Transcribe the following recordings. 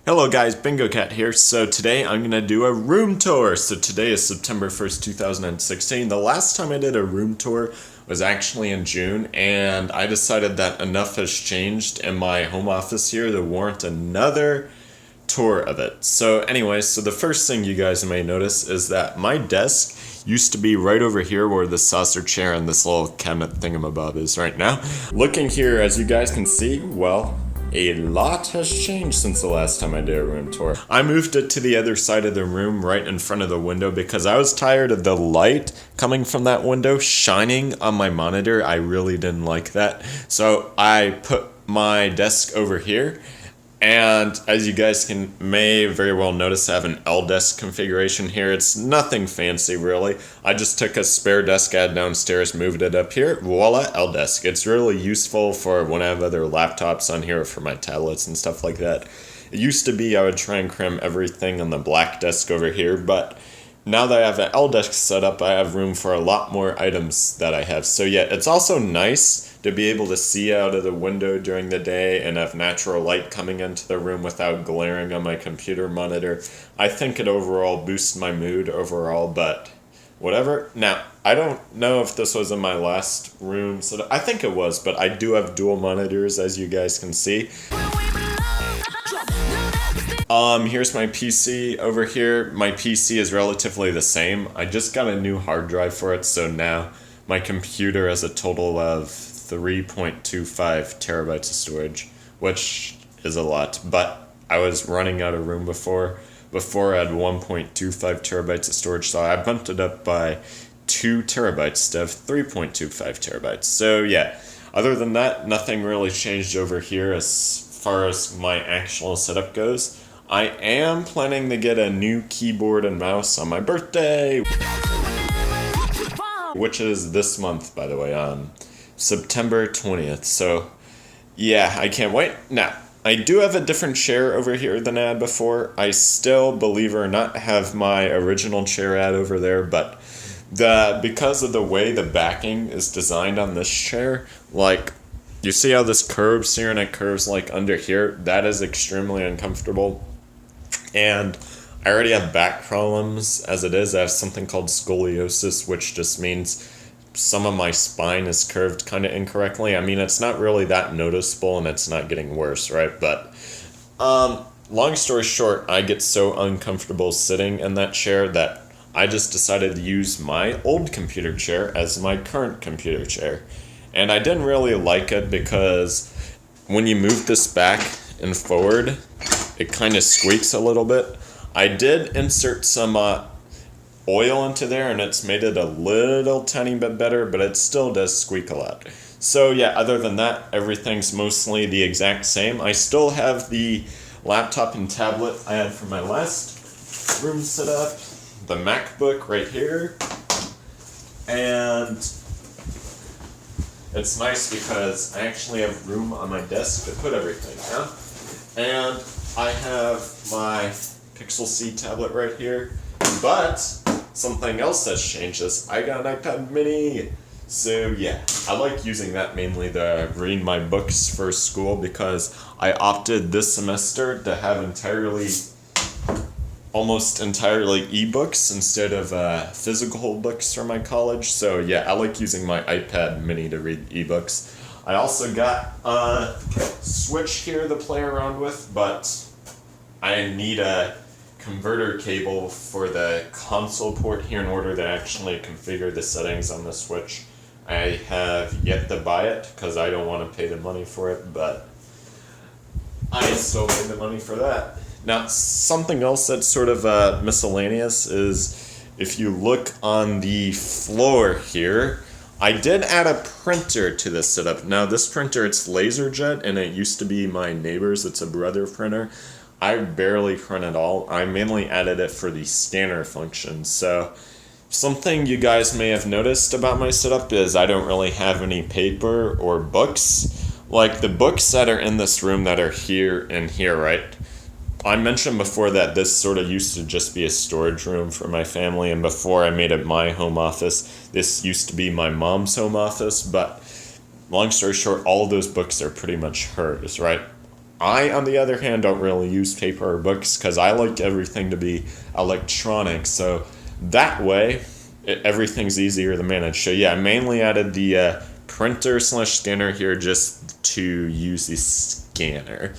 Hello guys, Bingocat here. So today I'm going to do a room tour. So today is September 1st, 2016. The last time I did a room tour was actually in June, and I decided that enough has changed in my home office here to warrant another tour of it. So anyway, so the first thing you guys may notice is that my desk used to be right over here where the saucer chair and this little cabinet thingamabob is right now. Looking here, as you guys can see, well, a lot has changed since the last time I did a room tour. I moved it to the other side of the room right in front of the window because I was tired of the light coming from that window shining on my monitor. I really didn't like that. So I put my desk over here. And as you guys may very well notice, I have an L desk configuration here. It's nothing fancy really. I just took a spare desk I had downstairs, moved it up here, voila, L desk. It's really useful for when I have other laptops on here, for my tablets and stuff like that. It used to be I would try and cram everything on the black desk over here, but now that I have an L desk set up, I have room for a lot more items that I have. So yeah, it's also nice to be able to see out of the window during the day and have natural light coming into the room without glaring on my computer monitor. I think it overall boosts my mood overall, but whatever. Now, I don't know if this was in my last room, so I think it was, but I do have dual monitors, as you guys can see. Here's my PC over here. My PC is relatively the same. I just got a new hard drive for it, so now my computer has a total of 3.25 terabytes of storage, which is a lot, but I was running out of room before. Before I had 1.25 terabytes of storage, so I bumped it up by 2 terabytes to 3.25 terabytes. So yeah, other than that, nothing really changed over here as far as my actual setup goes. I am planning to get a new keyboard and mouse on my birthday, which is this month, by the way, on September 20th. So yeah, I can't wait. Now, I do have a different chair over here than I had before. I still, believe it or not, have my original chair ad over there, but because of the way the backing is designed on this chair, like, you see how this curves here and it curves like under here? That is extremely uncomfortable. And I already have back problems as it is. I have something called scoliosis, which just means some of my spine is curved kind of incorrectly. I mean, it's not really that noticeable and it's not getting worse, right? But long story short, I get so uncomfortable sitting in that chair that I just decided to use my old computer chair as my current computer chair. And I didn't really like it because when you move this back and forward, it kind of squeaks a little bit. I did insert some oil into there and it's made it a little tiny bit better, but it still does squeak a lot. So yeah, other than that, everything's mostly the exact same. I still have the laptop and tablet I had from my last room set up, the MacBook right here, and it's nice because I actually have room on my desk to put everything now. And I have my Pixel C tablet right here, but something else that's changed is I got an iPad mini. So yeah, I like using that mainly to read my books for school because I opted this semester to have almost entirely ebooks instead of physical books from my college. So yeah, I like using my iPad mini to read ebooks. I also got a Switch here to play around with, but I need a converter cable for the console port here in order to actually configure the settings on the Switch. I have yet to buy it because I don't want to pay the money for it, but I still pay the money for that. Now, something else that's sort of miscellaneous is if you look on the floor here, I did add a printer to this setup. Now, this printer, it's LaserJet, and it used to be my neighbor's. It's a Brother printer. I barely print at all. I mainly added it for the scanner function. So something you guys may have noticed about my setup is I don't really have any paper or books. Like the books that are in this room that are here and here, right? I mentioned before that this sort of used to just be a storage room for my family, and before I made it my home office, this used to be my mom's home office, but long story short, all of those books are pretty much hers, right? I, on the other hand, don't really use paper or books because I like everything to be electronic. So that way, everything's easier to manage. So yeah, I mainly added the printer slash scanner here just to use the scanner.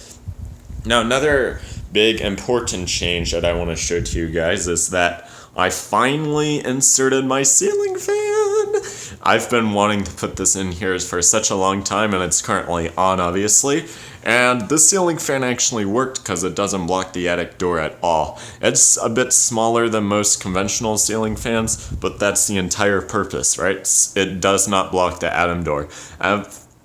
Now, another big important change that I want to show to you guys is that I finally inserted my ceiling fan. I've been wanting to put this in here for such a long time, and it's currently on, obviously. And this ceiling fan actually worked because it doesn't block the attic door at all. It's a bit smaller than most conventional ceiling fans, but that's the entire purpose, right? It does not block the attic door.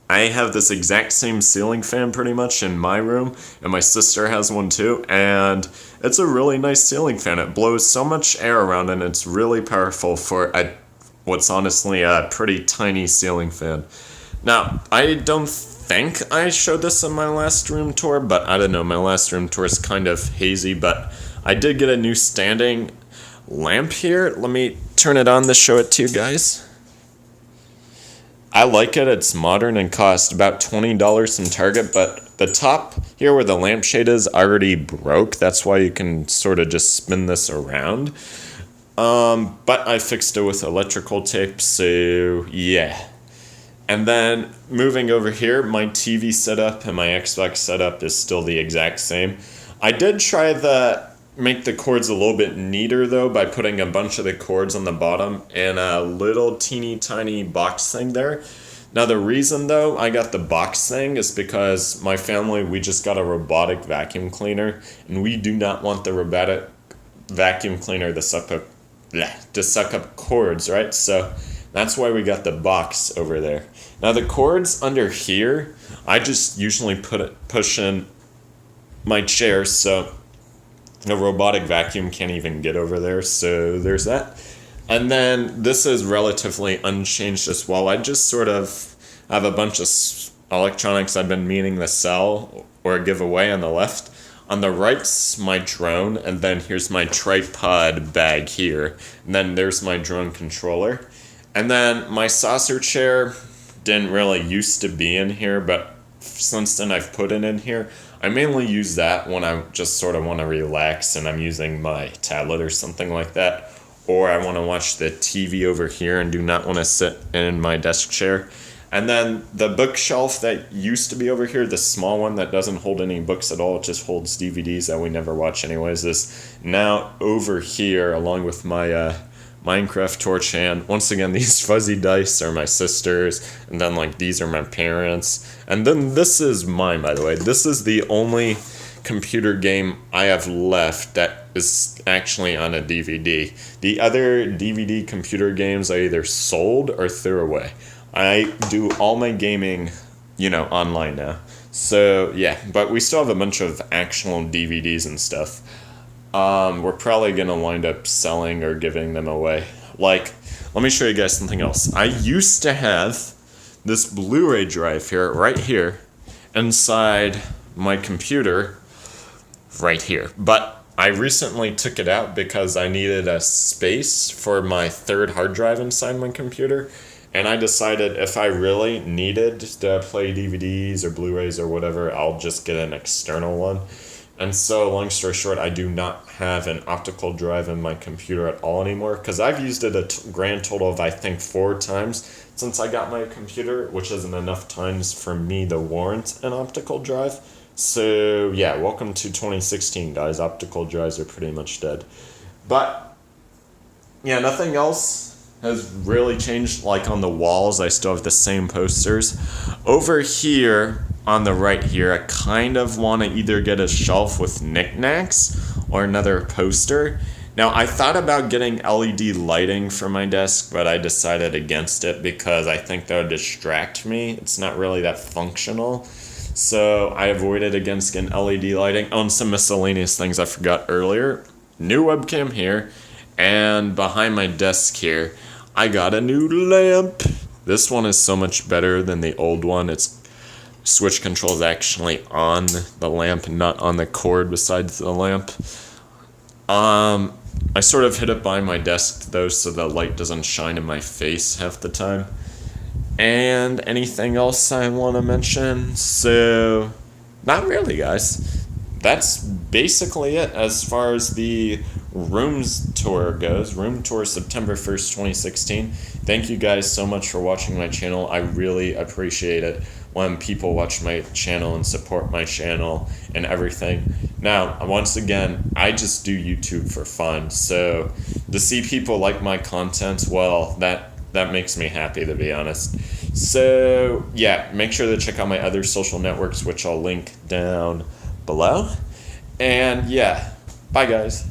I have this exact same ceiling fan pretty much in my room, and my sister has one too, and it's a really nice ceiling fan. It blows so much air around, and it's really powerful for what's honestly a pretty tiny ceiling fan. Now, I don't think I showed this in my last room tour, but I don't know, my last room tour is kind of hazy, but I did get a new standing lamp here. Let me turn it on to show it to you guys. I like it. It's modern and cost about $20 from Target, but the top here where the lampshade is already broke. That's why you can sort of just spin this around. But I fixed it with electrical tape, so yeah. And then moving over here, my TV setup and my Xbox setup is still the exact same. I did try make the cords a little bit neater though by putting a bunch of the cords on the bottom and a little teeny tiny box thing there. Now the reason though I got the box thing is because my family, we just got a robotic vacuum cleaner, and we do not want the robotic vacuum cleaner to suck up cords, right? So that's why we got the box over there. Now the cords under here, I just usually push in my chair, so the robotic vacuum can't even get over there, so there's that. And then this is relatively unchanged as well. I just sort of have a bunch of electronics I've been meaning to sell or give away on the left. On the right's my drone, and then here's my tripod bag here. And then there's my drone controller. And then my saucer chair didn't really used to be in here, but since then I've put it in here. I mainly use that when I just sort of want to relax and I'm using my tablet or something like that. Or I want to watch the TV over here and do not want to sit in my desk chair. And then the bookshelf that used to be over here, the small one that doesn't hold any books at all, it just holds DVDs that we never watch anyways, is now over here along with my Minecraft torch, and once again these fuzzy dice are my sister's, and then like these are my parents', and then this is mine, by the way. This is the only computer game I have left that is actually on a DVD. The other DVD computer games I either sold or threw away. I do all my gaming, online now. So yeah, but we still have a bunch of actual DVDs and stuff. We're probably going to wind up selling or giving them away. Like, let me show you guys something else. I used to have this Blu-ray drive right here, inside my computer, right here. But I recently took it out because I needed a space for my third hard drive inside my computer. And I decided if I really needed to play DVDs or Blu-rays or whatever, I'll just get an external one. And so, long story short, I do not have an optical drive in my computer at all anymore, because I've used it a grand total of, I think, 4 times since I got my computer, which isn't enough times for me to warrant an optical drive. So, yeah, welcome to 2016, guys. Optical drives are pretty much dead. But, yeah, nothing else has really changed. Like on the walls, I still have the same posters. Over here, on the right here, I kind of want to either get a shelf with knickknacks or another poster. Now, I thought about getting LED lighting for my desk, but I decided against it because I think that would distract me. It's not really that functional. So I avoided against getting LED lighting. Oh, and some miscellaneous things I forgot earlier. New webcam here, and behind my desk here, I got a new lamp. This one is so much better than the old one. Its switch control is actually on the lamp and not on the cord besides the lamp. I sort of hid it by my desk though, so the light doesn't shine in my face half the time. And anything else I want to mention? So, not really, guys. That's basically it as far as the rooms tour goes. Room tour September 1st, 2016. Thank you guys so much for watching my channel. I really appreciate it when people watch my channel and support my channel and everything. Now, once again, I just do YouTube for fun. So to see people like my content, well, that makes me happy, to be honest. So yeah, make sure to check out my other social networks, which I'll link down below. And yeah, bye guys.